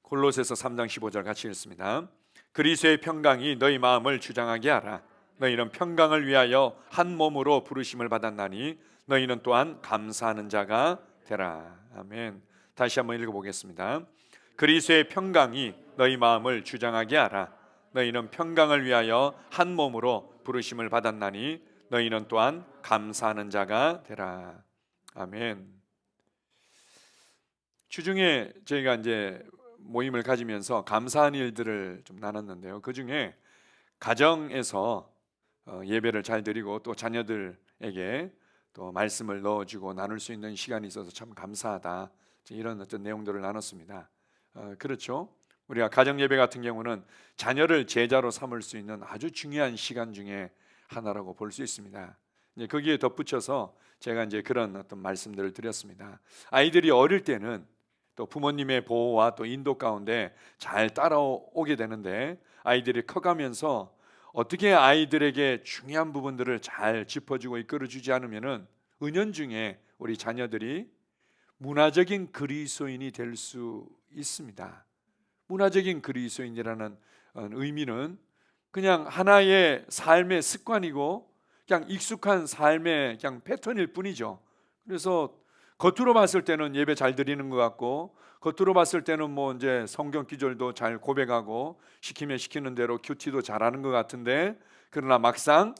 골로새서 3장 15절 같이 읽습니다. 그리스도의 평강이 너희 마음을 주장하게 하라. 너희는 평강을 위하여 한 몸으로 부르심을 받았나니 너희는 또한 감사하는 자가 되라. 아멘. 다시 한번 읽어보겠습니다. 그리스도의 평강이 너희 마음을 주장하게 하라. 너희는 평강을 위하여 한 몸으로 부르심을 받았나니 너희는 또한 감사하는 자가 되라. 아멘. 주중에 저희가 이제 모임을 가지면서 감사한 일들을 좀 나눴는데요. 그 중에 가정에서 예배를 잘 드리고 또 자녀들에게 또 말씀을 넣어주고 나눌 수 있는 시간이 있어서 참 감사하다, 이런 어떤 내용들을 나눴습니다. 그렇죠. 우리가 가정 예배 같은 경우는 자녀를 제자로 삼을 수 있는 아주 중요한 시간 중에 하나라고 볼 수 있습니다. 이제 거기에 덧붙여서 제가 이제 그런 어떤 말씀들을 드렸습니다. 아이들이 어릴 때는 또 부모님의 보호와 또 인도 가운데 잘 따라오게 되는데, 아이들이 커가면서 어떻게 아이들에게 중요한 부분들을 잘 짚어주고 이끌어주지 않으면은 은연중에 우리 자녀들이 문화적인 그리스도인이 될 수 있습니다. 문화적인 그리스도인이라는 의미는 그냥 하나의 삶의 습관이고 그냥 익숙한 삶의 그냥 패턴일 뿐이죠. 그래서 겉으로 봤을 때는 예배 잘 드리는 것 같고, 겉으로 봤을 때는 뭐 이제 성경 기절도 잘 고백하고 시키면 시키는 대로 큐티도 잘하는 것 같은데, 그러나 막상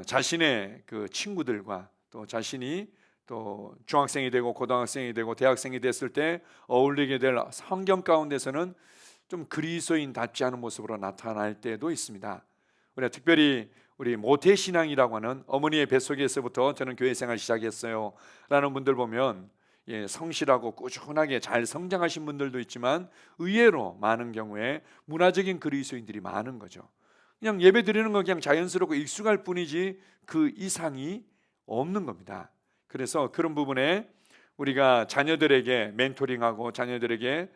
자신의 그 친구들과 또 자신이 또 중학생이 되고 고등학생이 되고 대학생이 됐을 때 어울리게 될 환경 가운데서는 좀 그리스도인답지 않은 모습으로 나타날 때도 있습니다. 우리가 특별히 우리 모태신앙이라고 하는 어머니의 뱃속에서부터 저는 교회 생활 시작했어요 라는 분들 보면 성실하고 꾸준하게 잘 성장하신 분들도 있지만 의외로 많은 경우에 문화적인 그리스도인들이 많은 거죠. 그냥 예배 드리는 건 그냥 자연스럽고 익숙할 뿐이지 그 이상이 없는 겁니다. 그래서 그런 부분에 우리가 자녀들에게 멘토링하고 자녀들에게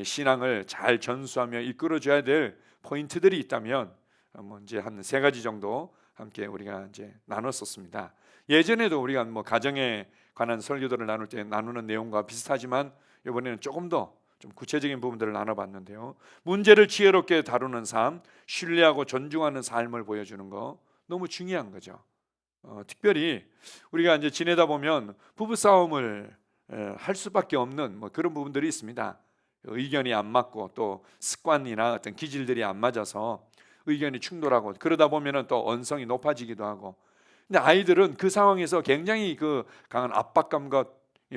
신앙을 잘 전수하며 이끌어줘야 될 포인트들이 있다면 이제 한 3가지 정도 함께 우리가 이제 나눴었습니다. 예전에도 우리가 뭐 가정에 관한 설교들을 나눌 때 나누는 내용과 비슷하지만 이번에는 조금 더 좀 구체적인 부분들을 나눠봤는데요. 문제를 지혜롭게 다루는 삶, 신뢰하고 존중하는 삶을 보여주는 거 너무 중요한 거죠. 특별히 우리가 이제 지내다 보면 부부 싸움을 할 수밖에 없는 뭐 그런 부분들이 있습니다. 의견이 안 맞고 또 습관이나 어떤 기질들이 안 맞아서 의견이 충돌하고, 그러다 보면은 또 언성이 높아지기도 하고. 근데 아이들은 그 상황에서 굉장히 그 강한 압박감과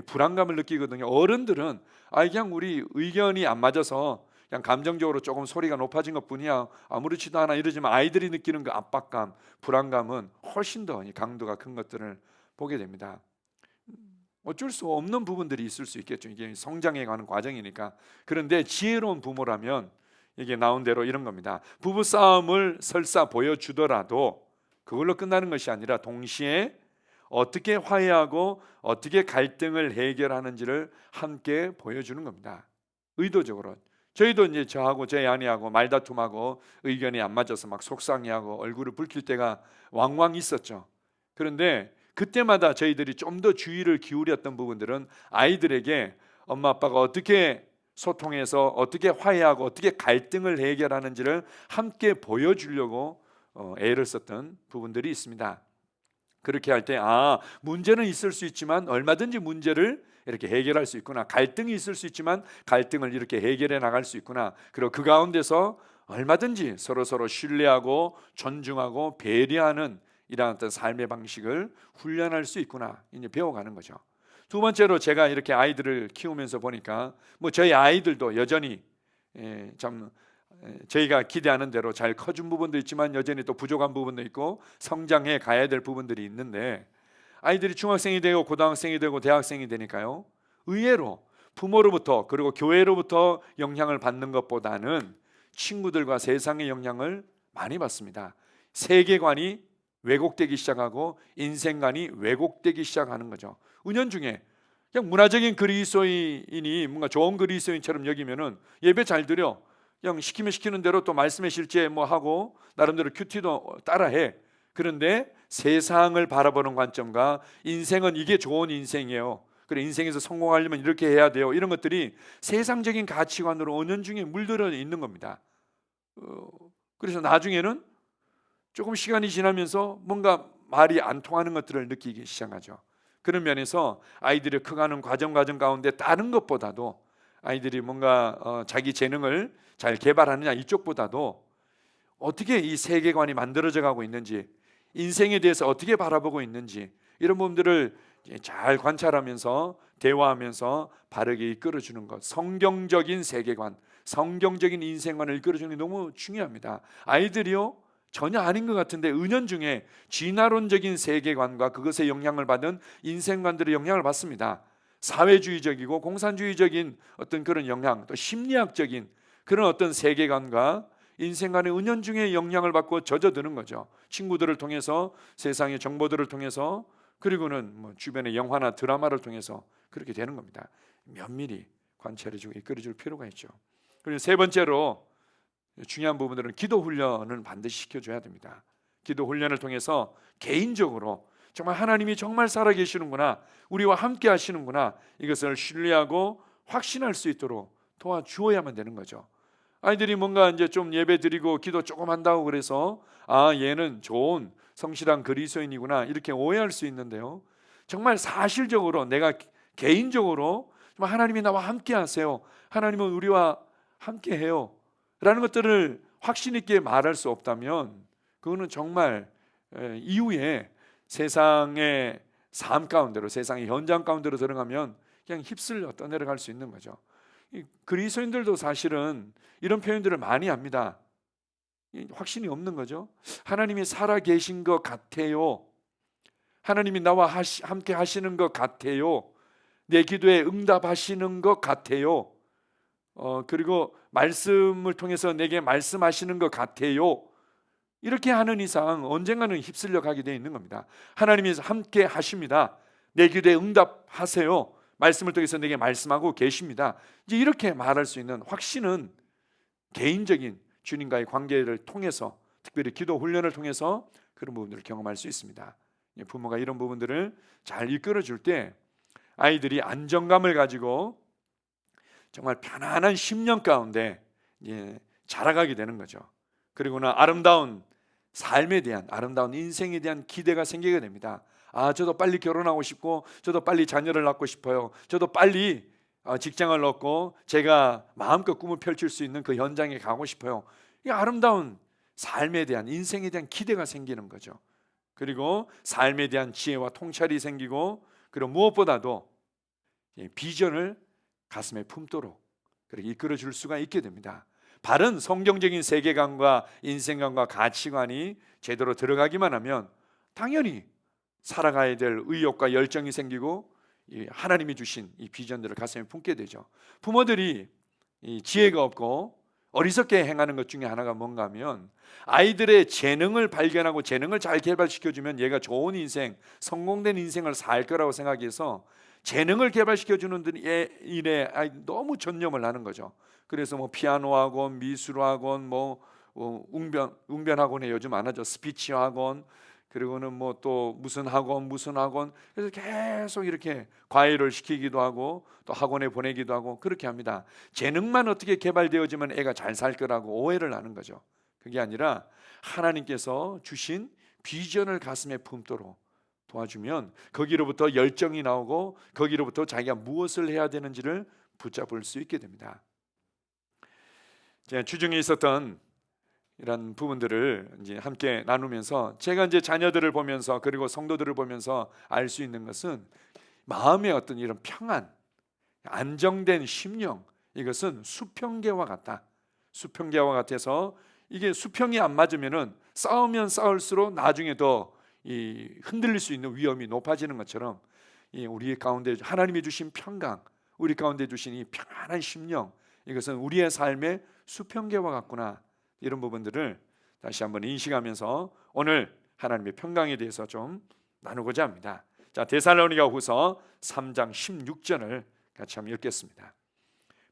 불안감을 느끼거든요. 어른들은 그냥 우리 의견이 안 맞아서 그냥 감정적으로 조금 소리가 높아진 것뿐이야, 아무렇지도 않아 이러지만, 아이들이 느끼는 그 압박감, 불안감은 훨씬 더 강도가 큰 것들을 보게 됩니다. 어쩔 수 없는 부분들이 있을 수 있겠죠. 이게 성장해 가는 과정이니까. 그런데 지혜로운 부모라면 이게 나온 대로 이런 겁니다. 부부싸움을 설사 보여주더라도 그걸로 끝나는 것이 아니라 동시에 어떻게 화해하고 어떻게 갈등을 해결하는지를 함께 보여주는 겁니다. 의도적으로. 저희도 이제 저하고 저희 아내하고 말다툼하고 의견이 안 맞아서 막 속상해하고 얼굴을 붉힐 때가 왕왕 있었죠. 그런데 그때마다 저희들이 좀 더 주의를 기울였던 부분들은 아이들에게 엄마 아빠가 어떻게 소통해서 어떻게 화해하고 어떻게 갈등을 해결하는지를 함께 보여주려고 애를 썼던 부분들이 있습니다. 그렇게 할 때 문제는 있을 수 있지만 얼마든지 문제를 이렇게 해결할 수 있구나, 갈등이 있을 수 있지만 갈등을 이렇게 해결해 나갈 수 있구나, 그리고 그 가운데서 얼마든지 서로서로 신뢰하고 존중하고 배려하는 이러한 어떤 삶의 방식을 훈련할 수 있구나, 이제 배워가는 거죠. 두 번째로 제가 이렇게 아이들을 키우면서 보니까 뭐 저희 아이들도 여전히 참 저희가 기대하는 대로 잘 커준 부분도 있지만 여전히 또 부족한 부분도 있고 성장해 가야 될 부분들이 있는데, 아이들이 중학생이 되고 고등학생이 되고 대학생이 되니까요, 의외로 부모로부터 그리고 교회로부터 영향을 받는 것보다는 친구들과 세상의 영향을 많이 받습니다. 세계관이 왜곡되기 시작하고 인생관이 왜곡되기 시작하는 거죠. 은연중에 그냥 문화적인 그리스도인이 뭔가 좋은 그리스도인처럼 여기면은 예배 잘 드려, 그냥 시키면 시키는 대로 또 말씀에 실제 뭐 하고 나름대로 큐티도 따라해. 그런데 세상을 바라보는 관점과 인생은 이게 좋은 인생이에요, 그래, 인생에서 성공하려면 이렇게 해야 돼요. 이런 것들이 세상적인 가치관으로 은연중에 물들어 있는 겁니다. 그래서 나중에는 조금 시간이 지나면서 뭔가 말이 안 통하는 것들을 느끼기 시작하죠. 그런 면에서 아이들이 커가는 과정 가운데 다른 것보다도 아이들이 뭔가 자기 재능을 잘 개발하느냐 이쪽보다도 어떻게 이 세계관이 만들어져 가고 있는지, 인생에 대해서 어떻게 바라보고 있는지, 이런 부분들을 잘 관찰하면서 대화하면서 바르게 이끌어주는 것, 성경적인 세계관, 성경적인 인생관을 이끌어주는 게 너무 중요합니다. 아이들이요, 전혀 아닌 것 같은데 은연중에 진화론적인 세계관과 그것에 영향을 받은 인생관들의 영향을 받습니다. 사회주의적이고 공산주의적인 어떤 그런 영향, 또 심리학적인 그런 어떤 세계관과 인생관의 은연중에 영향을 받고 젖어드는 거죠. 친구들을 통해서, 세상의 정보들을 통해서, 그리고는 뭐 주변의 영화나 드라마를 통해서 그렇게 되는 겁니다. 면밀히 관찰해주고 이끌어줄 필요가 있죠. 그리고 세 번째로 중요한 부분들은 기도 훈련을 반드시 시켜줘야 됩니다. 기도 훈련을 통해서 개인적으로 정말 하나님이 정말 살아계시는구나, 우리와 함께 하시는구나, 이것을 신뢰하고 확신할 수 있도록 도와주어야만 되는 거죠. 아이들이 뭔가 이제 좀 예배 드리고 기도 조금 한다고 그래서 얘는 좋은 성실한 그리스도인이구나 이렇게 오해할 수 있는데요, 정말 사실적으로 내가 개인적으로 정말 하나님이 나와 함께 하세요, 하나님은 우리와 함께 해요 라는 것들을 확신 있게 말할 수 없다면 그거는 정말 이후에 세상의 삶 가운데로, 세상의 현장 가운데로 들어가면 그냥 휩쓸려 떠내려갈 수 있는 거죠. 그리스도인들도 사실은 이런 표현들을 많이 합니다. 확신이 없는 거죠. 하나님이 살아 계신 것 같아요, 하나님이 나와 함께 하시는 것 같아요, 내 기도에 응답하시는 것 같아요, 그리고 말씀을 통해서 내게 말씀하시는 것 같아요. 이렇게 하는 이상 언젠가는 휩쓸려 가게 되어 있는 겁니다. 하나님이 함께 하십니다, 내 기도에 응답하세요, 말씀을 통해서 내게 말씀하고 계십니다. 이제 이렇게 말할 수 있는 확신은 개인적인 주님과의 관계를 통해서, 특별히 기도 훈련을 통해서 그런 부분들을 경험할 수 있습니다. 부모가 이런 부분들을 잘 이끌어 줄 때 아이들이 안정감을 가지고 정말 편안한 심령 가운데 자라가게 되는 거죠. 그리고는 아름다운 삶에 대한, 아름다운 인생에 대한 기대가 생기게 됩니다. 저도 빨리 결혼하고 싶고, 저도 빨리 자녀를 낳고 싶어요, 저도 빨리 직장을 얻고 제가 마음껏 꿈을 펼칠 수 있는 그 현장에 가고 싶어요. 이 아름다운 삶에 대한, 인생에 대한 기대가 생기는 거죠. 그리고 삶에 대한 지혜와 통찰이 생기고, 그리고 무엇보다도 비전을 가슴에 품도록 그렇게 이끌어 줄 수가 있게 됩니다. 바른 성경적인 세계관과 인생관과 가치관이 제대로 들어가기만 하면 당연히 살아가야 될 의욕과 열정이 생기고 하나님이 주신 이 비전들을 가슴에 품게 되죠. 부모들이 지혜가 없고 어리석게 행하는 것 중에 하나가 뭔가 하면, 아이들의 재능을 발견하고 재능을 잘 개발시켜주면 얘가 좋은 인생, 성공된 인생을 살 거라고 생각해서 재능을 개발시켜주는 일에 너무 전념을 하는 거죠. 그래서 뭐 피아노 학원, 미술 학원, 웅변 학원에 요즘 많아져, 스피치 학원, 그리고는 뭐 또 무슨 학원, 그래서 계속 이렇게 과외를 시키기도 하고 또 학원에 보내기도 하고 그렇게 합니다. 재능만 어떻게 개발되어지면 애가 잘 살 거라고 오해를 하는 거죠. 그게 아니라 하나님께서 주신 비전을 가슴에 품도록 도와주면 거기로부터 열정이 나오고, 거기로부터 자기가 무엇을 해야 되는지를 붙잡을 수 있게 됩니다. 주중에 있었던 이런 부분들을 이제 함께 나누면서 제가 이제 자녀들을 보면서, 그리고 성도들을 보면서 알 수 있는 것은, 마음의 어떤 이런 평안, 안정된 심령, 이것은 수평계와 같다. 수평계와 같아서 이게 수평이 안 맞으면은 싸우면 싸울수록 나중에 더 흔들릴 수 있는 위험이 높아지는 것처럼, 우리 가운데 하나님이 주신 평강, 우리 가운데 주신 이 평안한 심령, 이것은 우리의 삶의 수평계와 같구나. 이런 부분들을 다시 한번 인식하면서 오늘 하나님의 평강에 대해서 좀 나누고자 합니다. 자, 데살로니가후서 3장 16절을 같이 한번 읽겠습니다.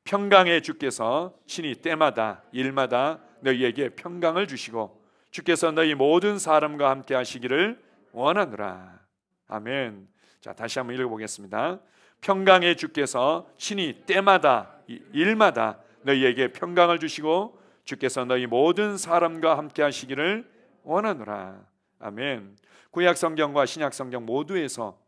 평강의 주께서 친히 때마다 일마다 너희에게 평강을 주시고 주께서 너희 모든 사람과 함께 하시기를 원하노라. 아멘. 자, 다시 한번 읽어보겠습니다. 평강의 주께서 친히 때마다 일마다 너희에게 평강을 주시고 주께서 너희 모든 사람과 함께 하시기를 원하노라. 아멘. 구약 성경과 신약 성경 모두에서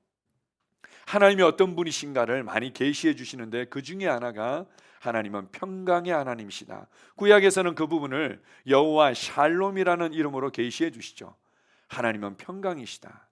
하나님이 어떤 분이신가를 많이 계시해 주시는데 그 중에 하나가 하나님은 평강의 하나님이시다. 구약에서는 그 부분을 여호와 샬롬이라는 이름으로 계시해 주시죠. 하나님은 평강이시다.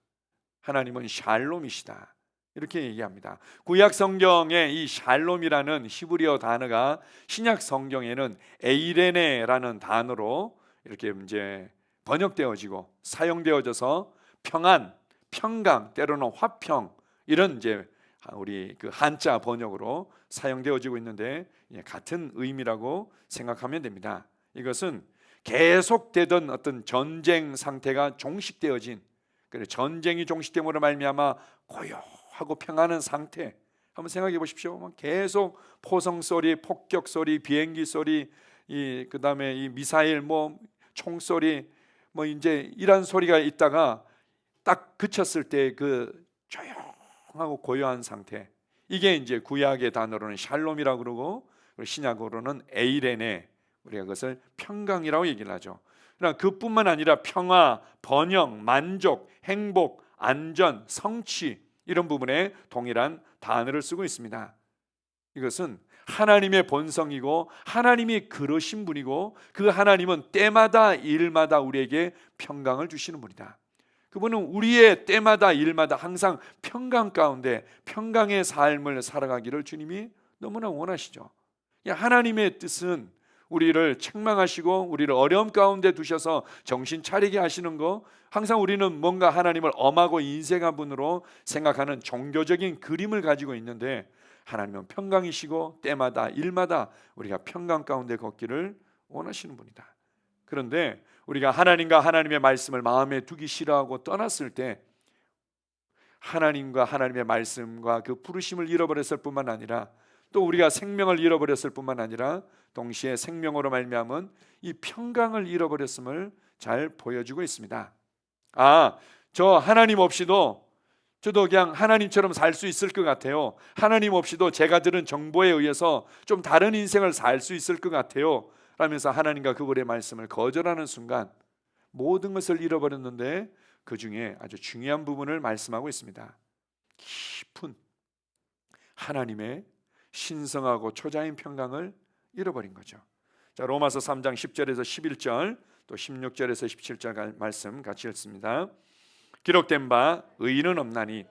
하나님은 샬롬이시다. 이렇게 얘기합니다. 구약 성경에 이 샬롬이라는 히브리어 단어가 신약 성경에는 에이레네라는 단어로 이렇게 이제 번역되어지고 사용되어져서 평안, 평강, 때로는 화평 이런 이제 우리 그 한자 번역으로 사용되어지고 있는데 같은 의미라고 생각하면 됩니다. 이것은 계속되던 어떤 전쟁 상태가 종식되어진, 전쟁이 종식됨으로 말미암아 고요하고 평안한 상태. 한번 생각해 보십시오. 계속 포성 소리, 폭격 소리, 비행기 소리, 그다음에 이 미사일 총 소리 이제 이런 소리가 있다가 딱 그쳤을 때 그 조용하고 고요한 상태. 이게 이제 구약의 단어로는 샬롬이라고 그러고 신약으로는 에이레네, 우리가 그것을 평강이라고 얘기를 하죠. 그러나 그뿐만 아니라 평화, 번영, 만족, 행복, 안전, 성취 이런 부분에 동일한 단어를 쓰고 있습니다. 이것은 하나님의 본성이고 하나님이 그러신 분이고 그 하나님은 때마다 일마다 우리에게 평강을 주시는 분이다. 그분은 우리의 때마다 일마다 항상 평강 가운데 평강의 삶을 살아가기를 주님이 너무나 원하시죠. 하나님의 뜻은 우리를 책망하시고 우리를 어려움 가운데 두셔서 정신 차리게 하시는 거, 항상 우리는 뭔가 하나님을 엄하고 인색한 분으로 생각하는 종교적인 그림을 가지고 있는데 하나님은 평강이시고 때마다 일마다 우리가 평강 가운데 걷기를 원하시는 분이다. 그런데 우리가 하나님과 하나님의 말씀을 마음에 두기 싫어하고 떠났을 때 하나님과 하나님의 말씀과 그 부르심을 잃어버렸을 뿐만 아니라 또 우리가 생명을 잃어버렸을 뿐만 아니라 동시에 생명으로 말미암은 이 평강을 잃어버렸음을 잘 보여주고 있습니다. 저 하나님 없이도 저도 그냥 하나님처럼 살 수 있을 것 같아요. 하나님 없이도 제가 들은 정보에 의해서 좀 다른 인생을 살 수 있을 것 같아요 라면서 하나님과 그분의 말씀을 거절하는 순간 모든 것을 잃어버렸는데 그 중에 아주 중요한 부분을 말씀하고 있습니다. 깊은 하나님의 신성하고 초자인 평강을 잃어버린 거죠. 자, 로마서 3장 10절에서 11절 또 16절에서 17절 말씀 같이 읽습니다. 기록된 바 의인은 없나니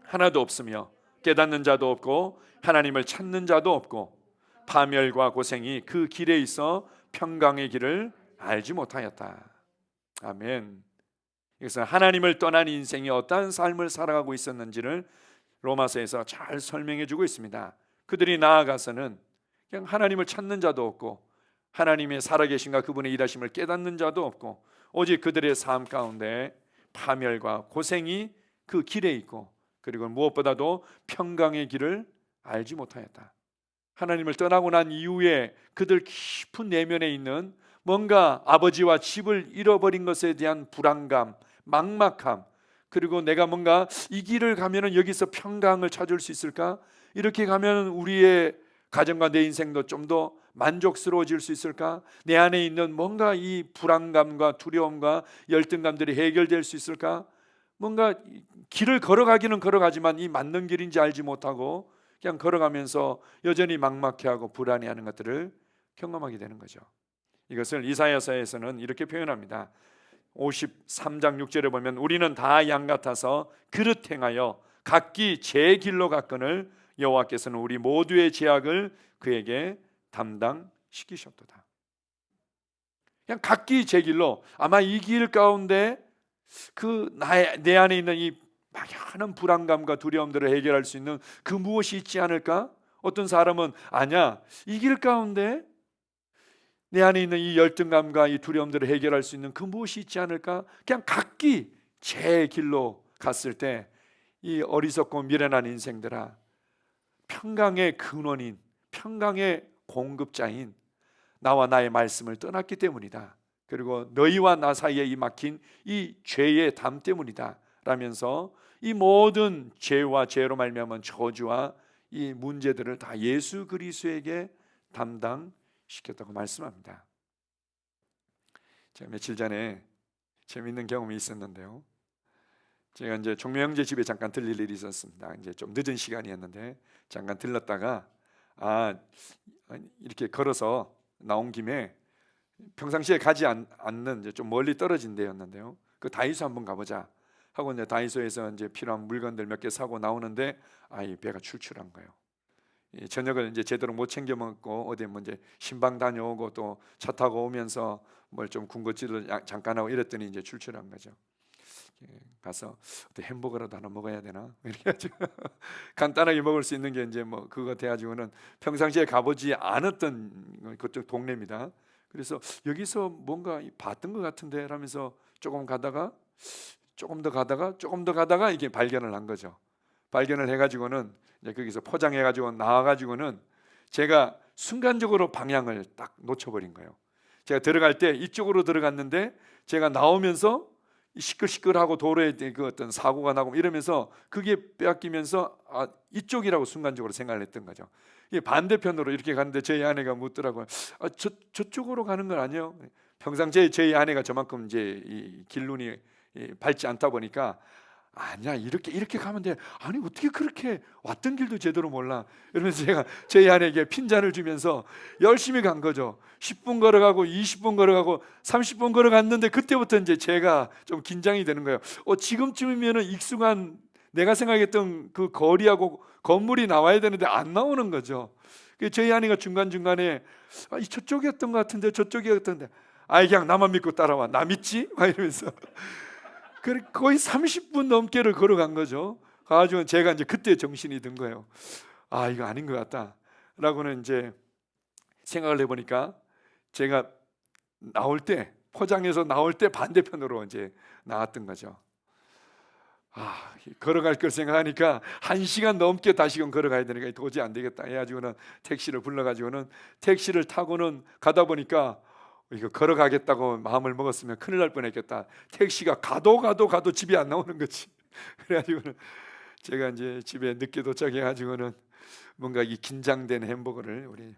하나도 없으며 깨닫는 자도 없고 하나님을 찾는 자도 없고 파멸과 고생이 그 길에 있어 평강의 길을 알지 못하였다. 아멘. 그래서 하나님을 떠난 인생이 어떠한 삶을 살아가고 있었는지를 로마서에서 잘 설명해 주고 있습니다. 그들이 나아가서는 그냥 하나님을 찾는 자도 없고 하나님의 살아계신가 그분의 일하심을 깨닫는 자도 없고 오직 그들의 삶 가운데 파멸과 고생이 그 길에 있고 그리고 무엇보다도 평강의 길을 알지 못하였다. 하나님을 떠나고 난 이후에 그들 깊은 내면에 있는 뭔가 아버지와 집을 잃어버린 것에 대한 불안감, 막막함, 그리고 내가 뭔가 이 길을 가면은 여기서 평강을 찾을 수 있을까? 이렇게 가면 우리의 가정과 내 인생도 좀 더 만족스러워질 수 있을까? 내 안에 있는 뭔가 이 불안감과 두려움과 열등감들이 해결될 수 있을까? 뭔가 길을 걸어가기는 걸어가지만 이 맞는 길인지 알지 못하고 그냥 걸어가면서 여전히 막막해하고 불안해하는 것들을 경험하게 되는 거죠. 이것을 이사야서에서는 이렇게 표현합니다. 53장 6절에 보면 우리는 다 양 같아서 그릇 행하여 각기 제 길로 갔거늘 여호와께서는 우리 모두의 죄악을 그에게 담당시키셨도다. 그냥 각기 제 길로, 아마 이 길 가운데 내 안에 있는 이 막연한 불안감과 두려움들을 해결할 수 있는 그 무엇이 있지 않을까? 어떤 사람은 아니야, 이 길 가운데 내 안에 있는 이 열등감과 이 두려움들을 해결할 수 있는 그 무엇이 있지 않을까? 그냥 각기 제 길로 갔을 때 이 어리석고 미련한 인생들아, 평강의 근원인, 평강의 공급자인 나와 나의 말씀을 떠났기 때문이다. 그리고 너희와 나 사이에 이 막힌 이 죄의 담 때문이다 라면서 이 모든 죄와 죄로 말미암은 저주와 이 문제들을 다 예수 그리스도에게 담당시켰다고 말씀합니다. 제가 며칠 전에 재미있는 경험이 있었는데요. 제가 이제 종묘 형제 집에 잠깐 들릴 일이 있었습니다. 이제 좀 늦은 시간이었는데 잠깐 들렀다가 이렇게 걸어서 나온 김에 평상시에 가지 않는 이제 좀 멀리 떨어진 데였는데요. 그 다이소 한번 가보자 하고 이제 다이소에서 이제 필요한 물건들 몇 개 사고 나오는데 이 배가 출출한 거예요. 이 저녁을 이제 제대로 못 챙겨 먹고 어디 뭐 이제 신방 다녀오고 또 차 타고 오면서 뭘 좀 군것질을 잠깐 하고 이랬더니 이제 출출한 거죠. 가서 햄버거라도 하나 먹어야 되나 이렇게 가지고 간단하게 먹을 수 있는 게 이제 뭐 그거 돼가지고는 평상시에 가보지 않았던 그쪽 동네입니다. 그래서 여기서 뭔가 봤던 것 같은데 라면서 조금 가다가 조금 더 가다가 이게 발견을 한 거죠. 발견을 해가지고는 이제 거기서 포장해가지고 나와가지고는 제가 순간적으로 방향을 딱 놓쳐버린 거예요. 제가 들어갈 때 이쪽으로 들어갔는데 제가 나오면서 시끌시끌하고 도로에 그 어떤 사고가 나고 이러면서 그게 빼앗기면서 이쪽이라고 순간적으로 생각을 했던 거죠. 이게 반대편으로 이렇게 가는데 저희 아내가 묻더라고요. 저쪽으로 가는 건 아니에요. 평상시에 저희 아내가 저만큼 이제 이 길눈이 밝지 않다 보니까 아니야 이렇게 가면 돼. 아니 어떻게 그렇게 왔던 길도 제대로 몰라. 이러면서 제가 저희 아내에게 핀잔을 주면서 열심히 간 거죠. 10분 걸어가고 20분 걸어가고 30분 걸어갔는데 그때부터 이제 제가 좀 긴장이 되는 거예요. 지금쯤이면은 익숙한 내가 생각했던 그 거리하고 건물이 나와야 되는데 안 나오는 거죠. 저희 아내가 중간중간에 저쪽이었던 것 같은데 저쪽이었던데 그냥 나만 믿고 따라와. 나 믿지? 막 이러면서 거의 30분 넘게를 걸어간 거죠. 가지고 제가 이제 그때 정신이 든 거예요. 이거 아닌 것 같다라고는 이제 생각을 해보니까 제가 포장해서 나올 때 반대편으로 이제 나왔던 거죠. 걸어갈 걸 생각하니까 1시간 넘게 다시금 걸어가야 되니까 도저히 안 되겠다 해가지고는 택시를 불러가지고는 택시를 타고는 가다 보니까 이거 걸어가겠다고 마음을 먹었으면 큰일 날 뻔했겠다. 택시가 가도 집이 안 나오는 거지. 그래가지고는 제가 이제 집에 늦게 도착해가지고는 뭔가 이 긴장된 햄버거를 우리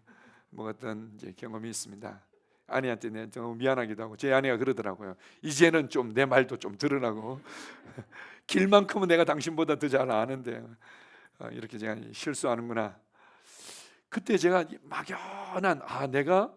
먹었던 이제 경험이 있습니다. 아내한테 너무 미안하기도 하고 제 아내가 그러더라고요. 이제는 좀 내 말도 좀 들으라고. 길만큼은 내가 당신보다 더 잘 아는데 이렇게 제가 실수하는구나. 그때 제가 막연한 내가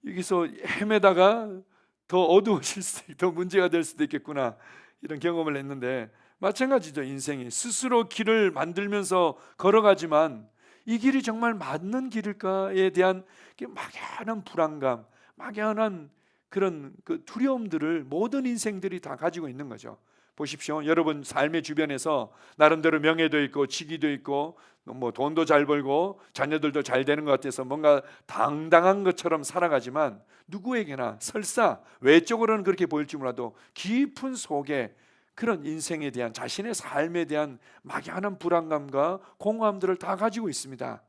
여기서 헤매다가 더 어두워질 수도 있고 더 문제가 될 수도 있겠구나 이런 경험을 했는데 마찬가지죠. 인생이 스스로 길을 만들면서 걸어가지만 이 길이 정말 맞는 길일까에 대한 막연한 불안감, 막연한 그런 그 두려움들을 모든 인생들이 다 가지고 있는 거죠. 보십시오. 여러분 삶의 주변에서 나름대로 명예도 있고 직위도 있고 뭐 돈도 잘 벌고 자녀들도 잘 되는 것 같아서 뭔가 당당한 것처럼 살아가지만 누구에게나 설사 외적으로는 그렇게 보일지 몰라도 깊은 속에 그런 인생에 대한 자신의 삶에 대한 막연한 불안감과 공허함들을 다 가지고 있습니다.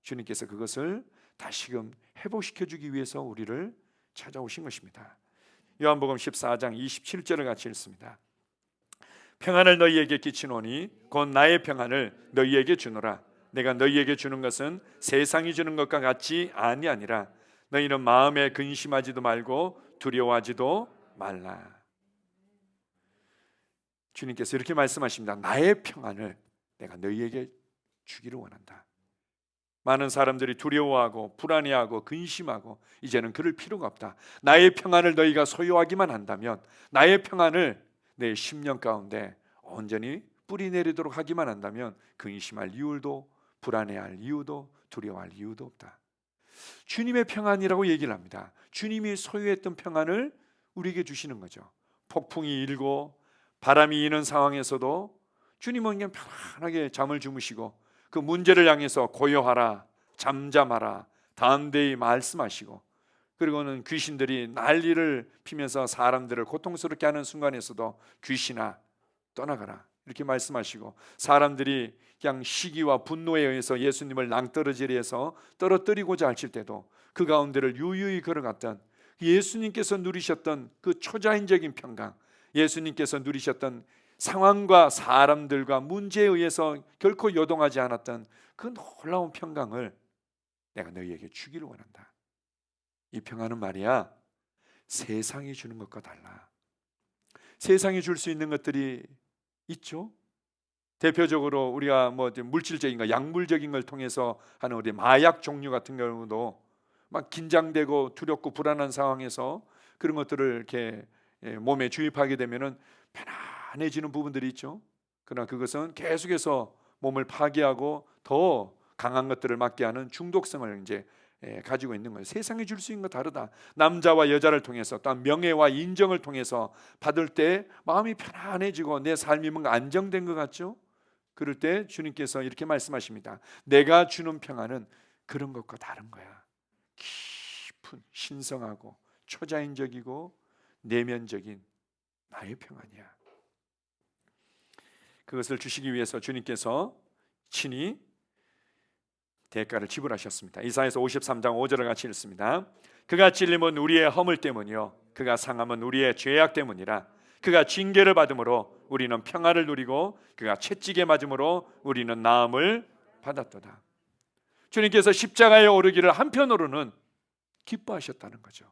주님께서 그것을 다시금 회복시켜 주기 위해서 우리를 찾아오신 것입니다. 요한복음 14장 27절을 같이 읽습니다. 평안을 너희에게 끼치노니 곧 나의 평안을 너희에게 주노라. 내가 너희에게 주는 것은 세상이 주는 것과 같지 아니하니라. 너희는 마음에 근심하지도 말고 두려워하지도 말라. 주님께서 이렇게 말씀하십니다. 나의 평안을 내가 너희에게 주기를 원한다. 많은 사람들이 두려워하고 불안해하고 근심하고 이제는 그럴 필요가 없다. 나의 평안을 너희가 소유하기만 한다면, 나의 평안을 내 심령 가운데 온전히 뿌리 내리도록 하기만 한다면 근심할 이유도 불안해할 이유도 두려워할 이유도 없다. 주님의 평안이라고 얘기를 합니다. 주님이 소유했던 평안을 우리에게 주시는 거죠. 폭풍이 일고 바람이 이는 상황에서도 주님은 그냥 편안하게 잠을 주무시고 그 문제를 향해서 고요하라, 잠잠하라, 담대히 말씀하시고, 그리고는 귀신들이 난리를 피면서 사람들을 고통스럽게 하는 순간에서도 귀신아 떠나가라 이렇게 말씀하시고, 사람들이 그냥 시기와 분노에 의해서 예수님을 낭떠러지게 해서 떨어뜨리고자 하실 때도 그 가운데를 유유히 걸어갔던 예수님께서 누리셨던 그 초자연적인 평강, 예수님께서 누리셨던 상황과 사람들과 문제에 의해서 결코 요동하지 않았던 그 놀라운 평강을 내가 너희에게 주기를 원한다. 이 평안은 말이야, 세상이 주는 것과 달라. 세상이 줄 수 있는 것들이 있죠. 대표적으로 우리가 물질적인 거, 약물적인 걸 통해서 하는 우리 마약 종류 같은 경우도 막 긴장되고 두렵고 불안한 상황에서 그런 것들을 이렇게 몸에 주입하게 되면은 편안해지는 부분들이 있죠. 그러나 그것은 계속해서 몸을 파괴하고 더 강한 것들을 맞게 하는 중독성을 이제 가지고 있는 거예요. 세상이 줄 수 있는 거 다르다. 남자와 여자를 통해서 또한 명예와 인정을 통해서 받을 때 마음이 편안해지고 내 삶이 뭔가 안정된 것 같죠. 그럴 때 주님께서 이렇게 말씀하십니다. 내가 주는 평안은 그런 것과 다른 거야. 깊은 신성하고 초자연적이고 내면적인 나의 평안이야. 그것을 주시기 위해서 주님께서 친히 대가를 지불하셨습니다. 이사야서 53장 5절을 같이 읽습니다. 그가 찔림은 우리의 허물 때문이요 그가 상함은 우리의 죄악 때문이라. 그가 징계를 받음으로 우리는 평안을 누리고 그가 채찍에 맞음으로 우리는 나음을 받았도다. 주님께서 십자가에 오르기를 한편으로는 기뻐하셨다는 거죠.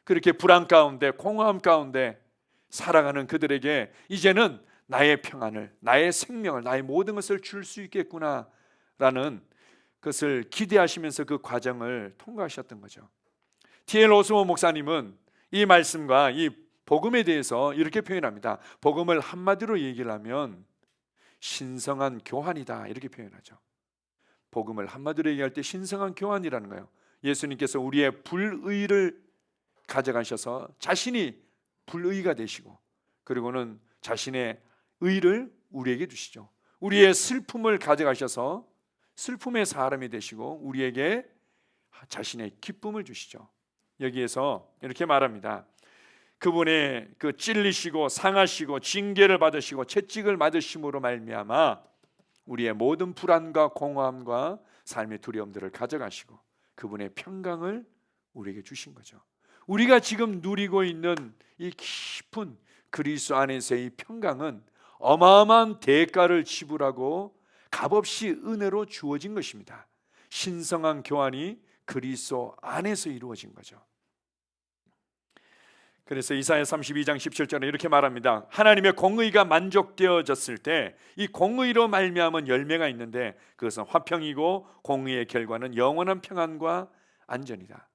그렇게 불안 가운데 공허함 가운데 살아가는 그들에게 이제는 나의 평안을, 나의 생명을, 나의 모든 것을 줄 수 있겠구나라는 그것을 기대하시면서 그 과정을 통과하셨던 거죠. T.L. 오스모 목사님은 이 말씀과 이 복음에 대해서 이렇게 표현합니다. 복음을 한마디로 얘기를 하면 신성한 교환이다, 이렇게 표현하죠. 복음을 한마디로 얘기할 때 신성한 교환이라는 거예요. 예수님께서 우리의 불의를 가져가셔서 자신이 불의가 되시고, 그리고는 자신의 의를 우리에게 주시죠. 우리의 슬픔을 가져가셔서 슬픔의 사람이 되시고 우리에게 자신의 기쁨을 주시죠. 여기에서 이렇게 말합니다. 그분의 그 찔리시고 상하시고 징계를 받으시고 채찍을 맞으심으로 말미암아 우리의 모든 불안과 공허함과 삶의 두려움들을 가져가시고 그분의 평강을 우리에게 주신 거죠. 우리가 지금 누리고 있는 이 깊은 그리스도 안에서의 평강은 어마어마한 대가를 지불하고 값없이 은혜로 주어진 것입니다. 신성한 교환이 그리스도 안에서 이루어진 거죠. 그래서 이사야 32장 17절에 이렇게 말합니다. 하나님의 공의가 만족되어졌을 때 이 공의로 말미암은 열매가 있는데 그것은 화평이고 공의의 결과는 영원한 평안과 안전이다.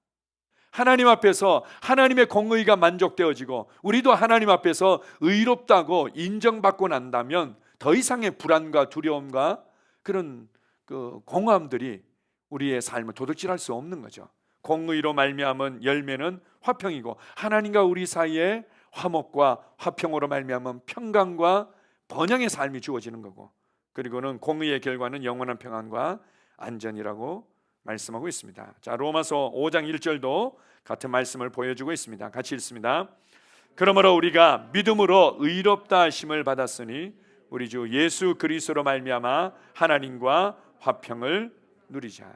하나님 앞에서 하나님의 공의가 만족되어지고 우리도 하나님 앞에서 의롭다고 인정받고 난다면 더 이상의 불안과 두려움과 그런 그 공허함들이 우리의 삶을 도둑질할 수 없는 거죠. 공의로 말미암은 열매는 화평이고 하나님과 우리 사이에 화목과 화평으로 말미암은 평강과 번영의 삶이 주어지는 거고, 그리고는 공의의 결과는 영원한 평안과 안전이라고 말씀하고 있습니다. 자, 로마서 5장 1절도 같은 말씀을 보여주고 있습니다. 같이 읽습니다. 그러므로 우리가 믿음으로 의롭다 하심을 받았으니 우리 주 예수 그리스도로 말미암아 하나님과 화평을 누리자.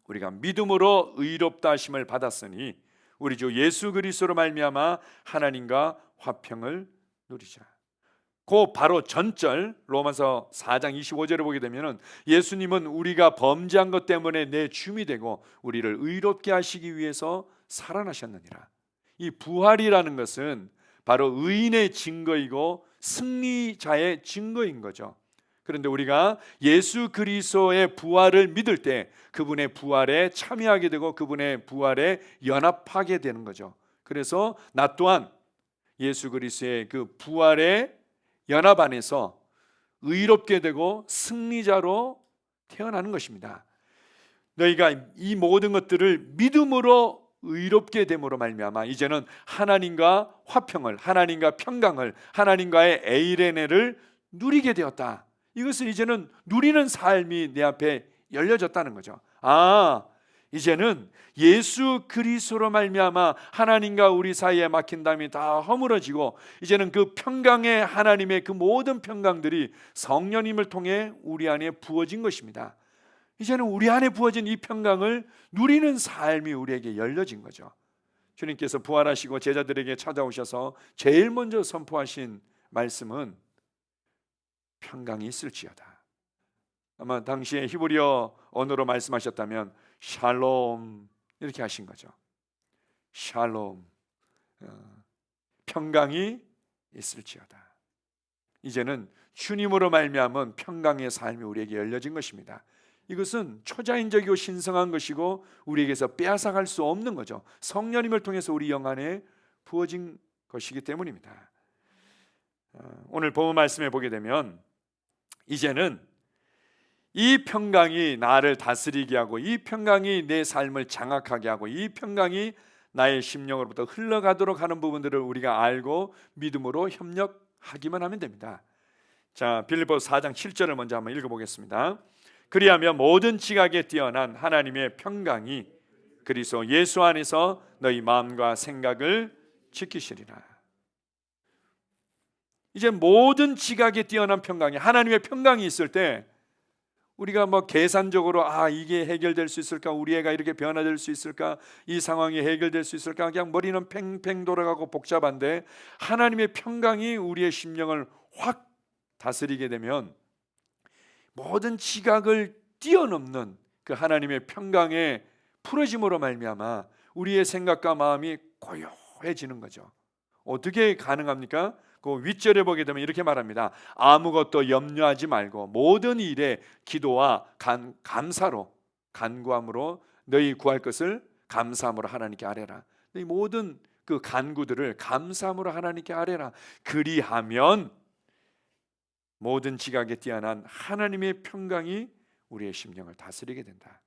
우리가 믿음으로 의롭다 하심을 받았으니 우리 주 예수 그리스도로 말미암아 하나님과 화평을 누리자. 그 바로 전절 로마서 4장 25절을 보게 되면 예수님은 우리가 범죄한 것 때문에 내 줌이 되고 우리를 의롭게 하시기 위해서 살아나셨느니라. 이 부활이라는 것은 바로 의인의 증거이고 승리자의 증거인 거죠. 그런데 우리가 예수 그리스도의 부활을 믿을 때 그분의 부활에 참여하게 되고 그분의 부활에 연합하게 되는 거죠. 그래서 나 또한 예수 그리스도의 그 부활에 연합 안에서 의롭게 되고 승리자로 태어나는 것입니다. 너희가 이 모든 것들을 믿음으로 의롭게 됨으로 말미암아 이제는 하나님과 화평을, 하나님과 평강을, 하나님과의 에이레네를 누리게 되었다. 이것을 이제는 누리는 삶이 내 앞에 열려졌다는 거죠. 이제는 예수 그리스도로 말미암아 하나님과 우리 사이에 막힌 담이 다 허물어지고 이제는 그 평강의 하나님의 그 모든 평강들이 성령님을 통해 우리 안에 부어진 것입니다. 이제는 우리 안에 부어진 이 평강을 누리는 삶이 우리에게 열려진 거죠. 주님께서 부활하시고 제자들에게 찾아오셔서 제일 먼저 선포하신 말씀은 평강이 있을지어다. 아마 당시에 히브리어 언어로 말씀하셨다면 샬롬 이렇게 하신 거죠. 샬롬, 평강이 있을지어다. 이제는 주님으로 말미암은 평강의 삶이 우리에게 열려진 것입니다. 이것은 초자연적이고 신성한 것이고 우리에게서 빼앗아갈 수 없는 거죠. 성령님을 통해서 우리 영 안에 부어진 것이기 때문입니다. 오늘 본문 말씀에 보게 되면 이제는 이 평강이 나를 다스리게 하고 이 평강이 내 삶을 장악하게 하고 이 평강이 나의 심령으로부터 흘러가도록 하는 부분들을 우리가 알고 믿음으로 협력하기만 하면 됩니다. 자, 빌립보서 4장 7절을 먼저 한번 읽어보겠습니다. 그리하면 모든 지각에 뛰어난 하나님의 평강이 그리스도 예수 안에서 너희 마음과 생각을 지키시리라. 이제 모든 지각에 뛰어난 평강이, 하나님의 평강이 있을 때 우리가 뭐 계산적으로 이게 해결될 수 있을까, 우리 애가 이렇게 변화될 수 있을까, 이 상황이 해결될 수 있을까, 그냥 머리는 팽팽 돌아가고 복잡한데 하나님의 평강이 우리의 심령을 확 다스리게 되면 모든 지각을 뛰어넘는 그 하나님의 평강의 풀어짐으로 말미암아 우리의 생각과 마음이 고요해지는 거죠. 어떻게 가능합니까? 그 윗절에 보게 되면 이렇게 말합니다. 아무것도 염려하지 말고 모든 일에 기도와 감사로 간구함으로 너희 구할 것을 감사함으로 하나님께 아뢰라. 너희 모든 그 간구들을 감사함으로 하나님께 아뢰라. 그리하면 모든 지각에 뛰어난 하나님의 평강이 우리의 심령을 다스리게 된다.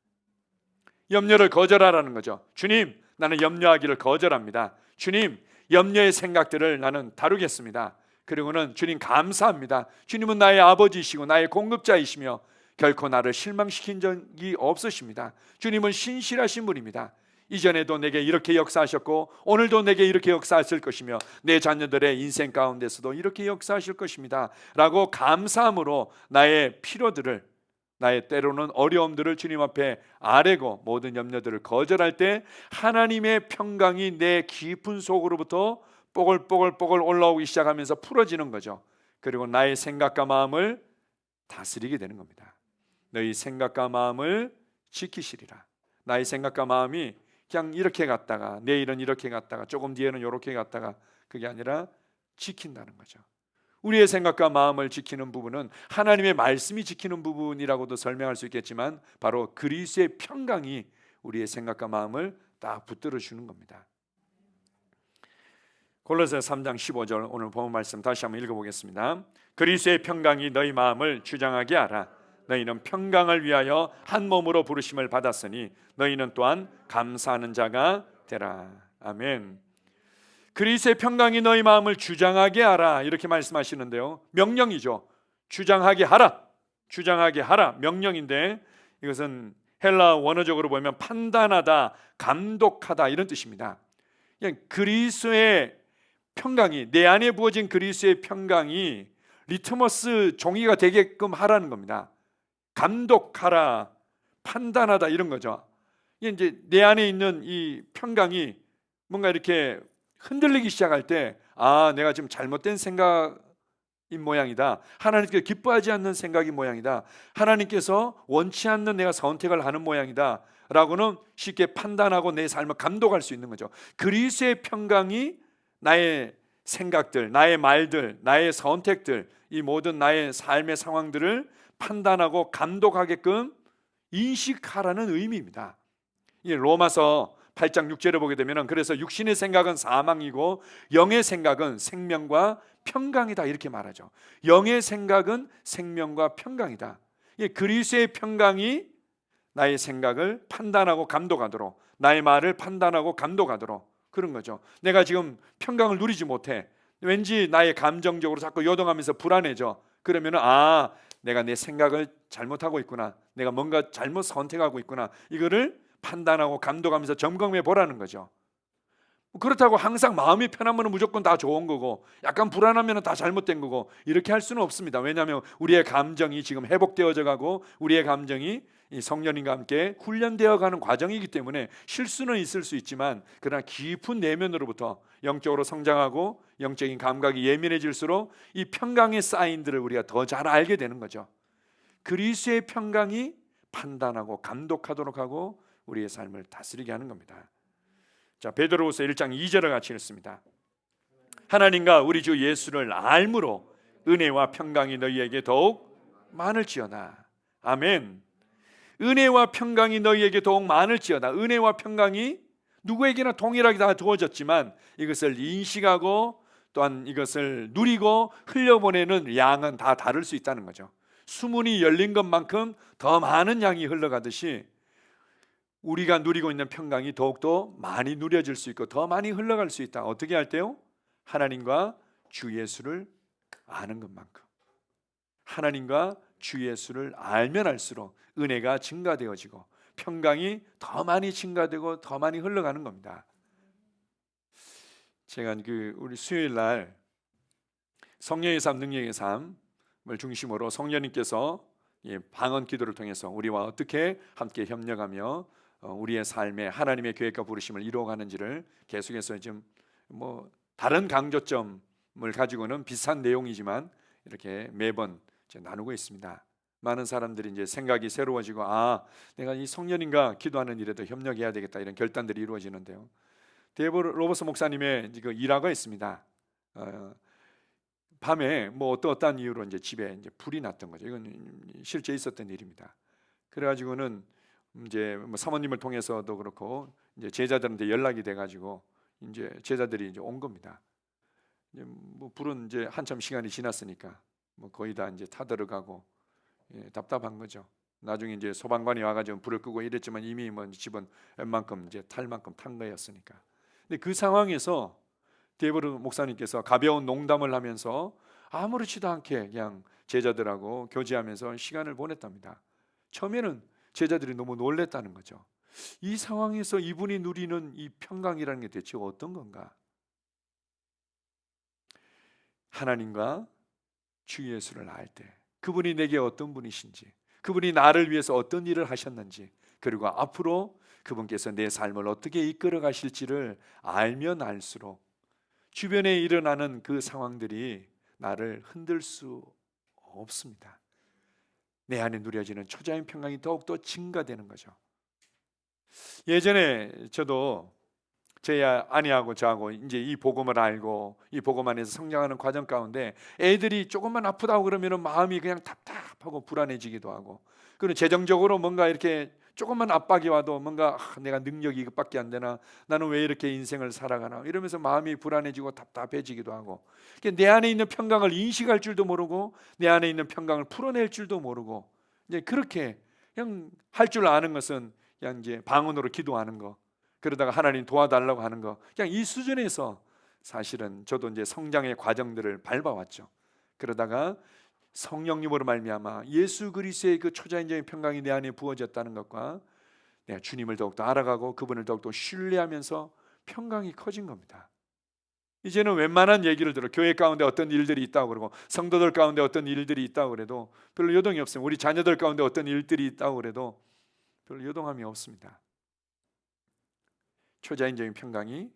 염려를 거절하라는 거죠. 주님, 나는 염려하기를 거절합니다. 주님, 염려의 생각들을 나는 다루겠습니다. 그리고는 주님 감사합니다. 주님은 나의 아버지이시고 나의 공급자이시며 결코 나를 실망시킨 적이 없으십니다. 주님은 신실하신 분입니다. 이전에도 내게 이렇게 역사하셨고 오늘도 내게 이렇게 역사하실 것이며 내 자녀들의 인생 가운데서도 이렇게 역사하실 것입니다 라고 감사함으로 나의 필요들을, 나의 때로는 어려움들을 주님 앞에 아뢰고 모든 염려들을 거절할 때 하나님의 평강이 내 깊은 속으로부터 뽀글뽀글 올라오기 시작하면서 풀어지는 거죠. 그리고 나의 생각과 마음을 다스리게 되는 겁니다. 너희 생각과 마음을 지키시리라. 나의 생각과 마음이 그냥 이렇게 갔다가 내일은 이렇게 갔다가 조금 뒤에는 이렇게 갔다가 그게 아니라 지킨다는 거죠. 우리의 생각과 마음을 지키는 부분은 하나님의 말씀이 지키는 부분이라고도 설명할 수 있겠지만 바로 그리스도의 평강이 우리의 생각과 마음을 딱 붙들어 주는 겁니다. 골로새서 3장 15절 오늘 본문 말씀 다시 한번 읽어보겠습니다. 그리스도의 평강이 너희 마음을 주장하게 하라. 너희는 평강을 위하여 한 몸으로 부르심을 받았으니 너희는 또한 감사하는 자가 되라. 아멘. 그리스도의 평강이 너희 마음을 주장하게 하라 이렇게 말씀하시는데요. 명령이죠. 주장하게 하라. 주장하게 하라. 명령인데 이것은 헬라 원어적으로 보면 판단하다, 감독하다 이런 뜻입니다. 그냥 그리스도의 평강이, 내 안에 부어진 그리스도의 평강이 리트머스 종이가 되게끔 하라는 겁니다. 감독하라, 판단하다 이런 거죠. 이제 내 안에 있는 이 평강이 뭔가 이렇게 흔들리기 시작할 때 내가 지금 잘못된 생각인 모양이다. 하나님께서 기뻐하지 않는 생각인 모양이다. 하나님께서 원치 않는 내가 선택을 하는 모양이다 라고는 쉽게 판단하고 내 삶을 감독할 수 있는 거죠. 그리스도의 평강이 나의 생각들, 나의 말들, 나의 선택들, 이 모든 나의 삶의 상황들을 판단하고 감독하게끔 인식하라는 의미입니다. 이 로마서 8장 6절에 보게 되면 그래서 육신의 생각은 사망이고 영의 생각은 생명과 평강이다 이렇게 말하죠. 영의 생각은 생명과 평강이다. 그리스도의 평강이 나의 생각을 판단하고 감독하도록, 나의 말을 판단하고 감독하도록 그런 거죠. 내가 지금 평강을 누리지 못해. 왠지 나의 감정적으로 자꾸 요동하면서 불안해져. 그러면은 내가 내 생각을 잘못하고 있구나. 내가 뭔가 잘못 선택하고 있구나. 이거를 판단하고 감독하면서 점검해 보라는 거죠. 그렇다고 항상 마음이 편하면 무조건 다 좋은 거고 약간 불안하면 다 잘못된 거고 이렇게 할 수는 없습니다. 왜냐하면 우리의 감정이 지금 회복되어져 가고 우리의 감정이 이 성령님과 함께 훈련되어 가는 과정이기 때문에 실수는 있을 수 있지만 그러나 깊은 내면으로부터 영적으로 성장하고 영적인 감각이 예민해질수록 이 평강의 사인들을 우리가 더 잘 알게 되는 거죠. 그리스도의 평강이 판단하고 감독하도록 하고 우리의 삶을 다스리게 하는 겁니다. 자, 베드로후서 1장 2절을 같이 읽습니다. 하나님과 우리 주 예수를 알므로 은혜와 평강이 너희에게 더욱 많을지어다. 아멘. 은혜와 평강이 너희에게 더욱 많을지어다. 은혜와 평강이 누구에게나 동일하게 다 주어졌지만 이것을 인식하고 또한 이것을 누리고 흘려보내는 양은 다 다를 수 있다는 거죠. 수문이 열린 것만큼 더 많은 양이 흘러가듯이 우리가 누리고 있는 평강이 더욱더 많이 누려질 수 있고 더 많이 흘러갈 수 있다. 어떻게 할 때요? 하나님과 주 예수를 아는 것만큼. 하나님과 주 예수를 알면 알수록 은혜가 증가되어지고 평강이 더 많이 증가되고 더 많이 흘러가는 겁니다. 제가 우리 수요일 날 성령의 삶, 능력의 삶을 중심으로 성령님께서 방언 기도를 통해서 우리와 어떻게 함께 협력하며 우리의 삶에 하나님의 계획과 부르심을 이루어가는지를 계속해서 좀 다른 강조점을 가지고는 비슷한 내용이지만 이렇게 매번 나누고 있습니다. 많은 사람들이 이제 생각이 새로워지고 내가 이 성령님과 기도하는 일에도 협력해야 되겠다 이런 결단들이 이루어지는데요. 데이브 로버스 목사님의 일화가 있습니다. 밤에 어떠한 이유로 이제 집에 이제 불이 났던 거죠. 이건 실제 있었던 일입니다. 그래가지고는 이제 사모님을 통해서도 그렇고 이제 제자들한테 연락이 돼가지고 이제 제자들이 이제 온 겁니다. 이제 불은 이제 한참 시간이 지났으니까 거의 다 이제 타들어가고 답답한 거죠. 나중에 이제 소방관이 와가지고 불을 끄고 이랬지만 이미 집은 웬만큼 이제 탈 만큼 탄 거였으니까. 근데 그 상황에서 데이브르 목사님께서 가벼운 농담을 하면서 아무렇지도 않게 그냥 제자들하고 교제하면서 시간을 보냈답니다. 처음에는 제자들이 너무 놀랬다는 거죠. 이 상황에서 이분이 누리는 이 평강이라는 게 대체 어떤 건가? 하나님과 주 예수를 알 때 그분이 내게 어떤 분이신지, 그분이 나를 위해서 어떤 일을 하셨는지, 그리고 앞으로 그분께서 내 삶을 어떻게 이끌어 가실지를 알면 알수록 주변에 일어나는 그 상황들이 나를 흔들 수 없습니다. 내 안에 누려지는 초자연 평강이 더욱더 증가되는 거죠. 예전에 저도 제 아내하고 저하고 이제 이 복음을 알고 이 복음 안에서 성장하는 과정 가운데 애들이 조금만 아프다고 그러면 마음이 그냥 답답하고 불안해지기도 하고, 그리고 재정적으로 뭔가 이렇게 조금만 압박이 와도 뭔가 내가 능력이 이것밖에 안 되나, 나는 왜 이렇게 인생을 살아가나 이러면서 마음이 불안해지고 답답해지기도 하고, 내 안에 있는 평강을 인식할 줄도 모르고 내 안에 있는 평강을 풀어낼 줄도 모르고 이제 그렇게 그냥 할 줄 아는 것은 그냥 이제 방언으로 기도하는 거, 그러다가 하나님 도와달라고 하는 거, 그냥 이 수준에서 사실은 저도 이제 성장의 과정들을 밟아왔죠. 그러다가 성령님으로 말미암아 예수 그리스도의 그 초자연적인 평강이 내 안에 부어졌다는 것과 내가 주님을 더욱더 알아가고 그분을 더욱더 신뢰하면서 평강이 커진 겁니다. 이제는 웬만한 얘기를 들어 교회 가운데 어떤 일들이 있다고 그러고 성도들 가운데 어떤 일들이 있다고 그래도 별로 요동이 없습니다. 우리 자녀들 가운데 어떤 일들이 있다고 그래도 별로 요동함이 없습니다. 초자연적인 평강이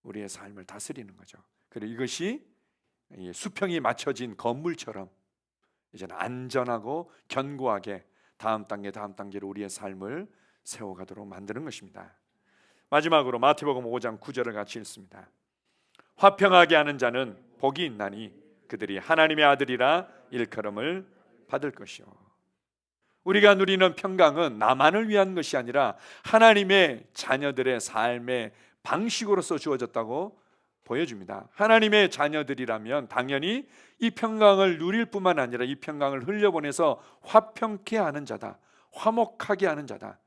우리의 삶을 다스리는 거죠. 그리고 이것이 수평이 맞춰진 건물처럼 이제는 안전하고 견고하게 다음 단계로 우리의 삶을 세워가도록 만드는 것입니다. 마지막으로 마태복음 5장 9절을 같이 읽습니다. 화평하게 하는 자는 복이 있나니 그들이 하나님의 아들이라 일컬음을 받을 것이요. 우리가 누리는 평강은 나만을 위한 것이 아니라 하나님의 자녀들의 삶의 방식으로서 주어졌다고 보여줍니다. 하나님의 자녀들이라면 당연히 이 평강을 누릴 뿐만 아니라 이 평강을 흘려보내서 화평케 하는 자다, 화목하게 하는 자다.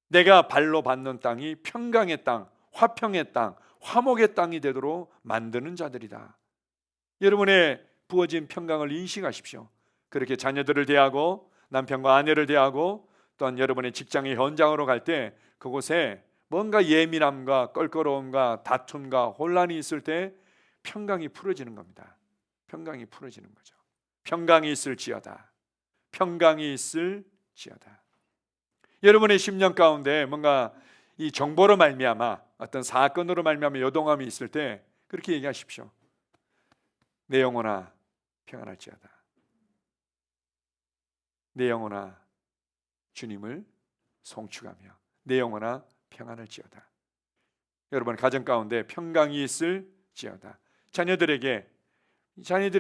내가 발로 밟는 땅이 평강의 땅, 화평의 땅, 화목의 땅이 되도록 만드는 자들이다. 여러분의 부어진 평강을 인식하십시오. 그렇게 자녀들을 대하고 남편과 아내를 대하고 또한 여러분의 직장의 현장으로 갈 때 그곳에 뭔가 예민함과 껄끄러움과 다툼과 혼란이 있을 때 평강이 풀어지는 겁니다. 평강이 풀어지는 거죠. 평강이 있을지어다. 평강이 있을지어다. 여러분의 심령 가운데 뭔가 이 정보로 말미암아 어떤 사건으로 말미암아 요동함이 있을 때 그렇게 얘기하십시오. 내 영혼아 평안할지어다. 내 영혼아 주님을 송축하며 내 영혼아 평안할지어다. 여러분 가정 가운데 평강이 있을지어다. 자녀들이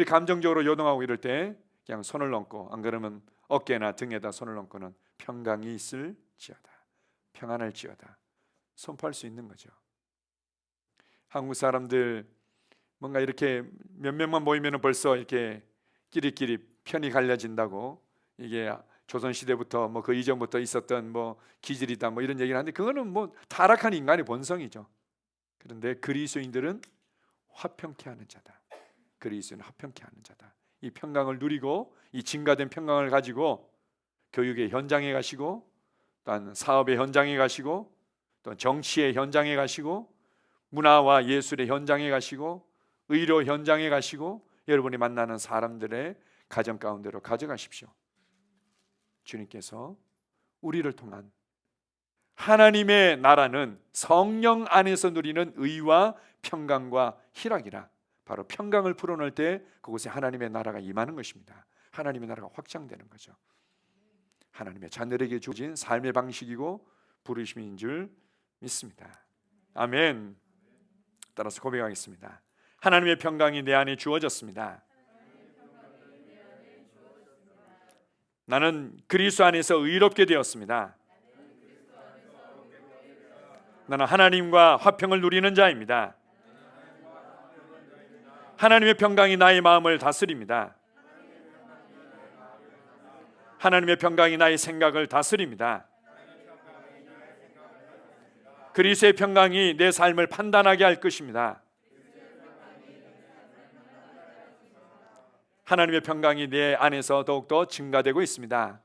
감정적으로 요동하고 이럴 때 그냥 손을 얹고, 안 그러면 어깨나 등에다 손을 얹고는 평강이 있을지어다. 평안할지어다. 선포할 수 있는 거죠. 한국 사람들 뭔가 이렇게 몇 명만 모이면 벌써 이렇게 끼리끼리 편이 갈려진다고, 이게 조선시대부터 뭐 그 이전부터 있었던 뭐 기질이다 뭐 이런 얘기를 하는데, 그거는 뭐 타락한 인간의 본성이죠. 그런데 그리스도인들은 화평케 하는 자다. 그리스도는 화평케 하는 자다. 이 평강을 누리고 이 증가된 평강을 가지고 교육의 현장에 가시고, 또한 사업의 현장에 가시고, 또 정치의 현장에 가시고, 문화와 예술의 현장에 가시고, 의료 현장에 가시고, 여러분이 만나는 사람들의 가정 가운데로 가져가십시오. 주님께서 우리를 통한 하나님의 나라는 성령 안에서 누리는 의와 평강과 희락이라. 바로 평강을 풀어놓을 때 그곳에 하나님의 나라가 임하는 것입니다. 하나님의 나라가 확장되는 거죠. 하나님의 자녀에게 주어진 삶의 방식이고 부르심인 줄 믿습니다. 아멘. 따라서 고백하겠습니다. 하나님의 평강이 내 안에 주어졌습니다. 나는 그리스도 안에서 의롭게 되었습니다. 나는 하나님과 화평을 누리는 자입니다. 하나님의 평강이 나의 마음을 다스립니다. 하나님의 평강이 나의 생각을 다스립니다. 그리스도의 평강이 내 삶을 판단하게 할 것입니다. 하나님의 평강이 내 안에서 더욱더 증가되고 있습니다.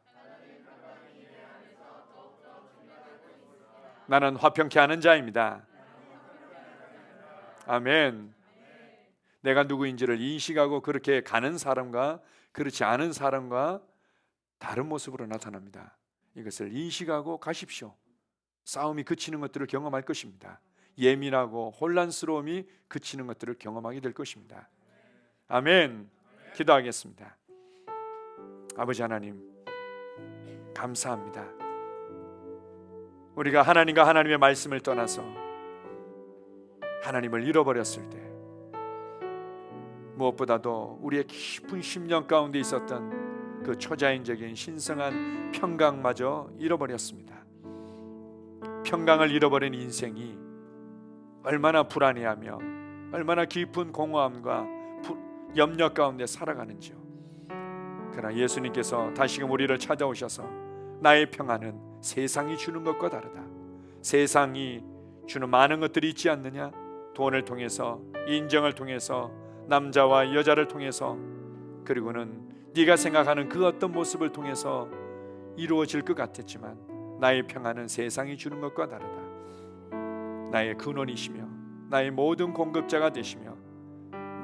나는 화평케 하는 자입니다. 아멘. 내가 누구인지를 인식하고 그렇게 가는 사람과 그렇지 않은 사람과 다른 모습으로 나타납니다. 이것을 인식하고 가십시오. 싸움이 그치는 것들을 경험할 것입니다. 예민하고 혼란스러움이 그치는 것들을 경험하게 될 것입니다. 아멘. 기도하겠습니다. 아버지 하나님, 감사합니다. 우리가 하나님과 하나님의 말씀을 떠나서 하나님을 잃어버렸을 때, 무엇보다도 우리의 깊은 심령 가운데 있었던 그 초자연적인 신성한 평강마저 잃어버렸습니다. 평강을 잃어버린 인생이 얼마나 불안해하며 얼마나 깊은 공허함과 염려 가운데 살아가는지요. 그러나 예수님께서 다시금 우리를 찾아오셔서 나의 평안은 세상이 주는 것과 다르다. 세상이 주는 많은 것들이 있지 않느냐? 돈을 통해서, 인정을 통해서, 남자와 여자를 통해서, 그리고는 네가 생각하는 그 어떤 모습을 통해서 이루어질 것 같았지만, 나의 평안은 세상이 주는 것과 다르다. 나의 근원이시며 나의 모든 공급자가 되시며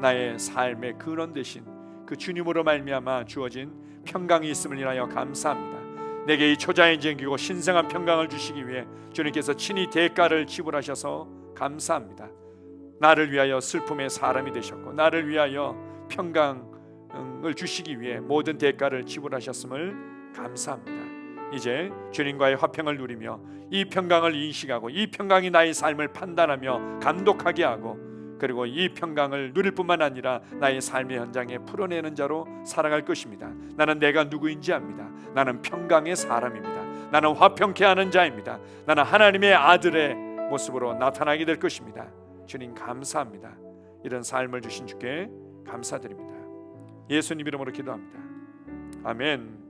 나의 삶의 근원 되신 그 주님으로 말미암아 주어진 평강이 있음을 인하여 감사합니다. 내게 이 초자연적이고 신성한 평강을 주시기 위해 주님께서 친히 대가를 지불하셔서 감사합니다. 나를 위하여 슬픔의 사람이 되셨고 나를 위하여 평강을 주시기 위해 모든 대가를 지불하셨음을 감사합니다. 이제 주님과의 화평을 누리며 이 평강을 인식하고 이 평강이 나의 삶을 판단하며 감독하게 하고, 그리고 이 평강을 누릴 뿐만 아니라 나의 삶의 현장에 풀어내는 자로 살아갈 것입니다. 나는 내가 누구인지 압니다. 나는 평강의 사람입니다. 나는 화평케 하는 자입니다. 나는 하나님의 아들의 모습으로 나타나게 될 것입니다. 주님 감사합니다. 이런 삶을 주신 주께 감사드립니다. 예수님 이름으로 기도합니다. 아멘.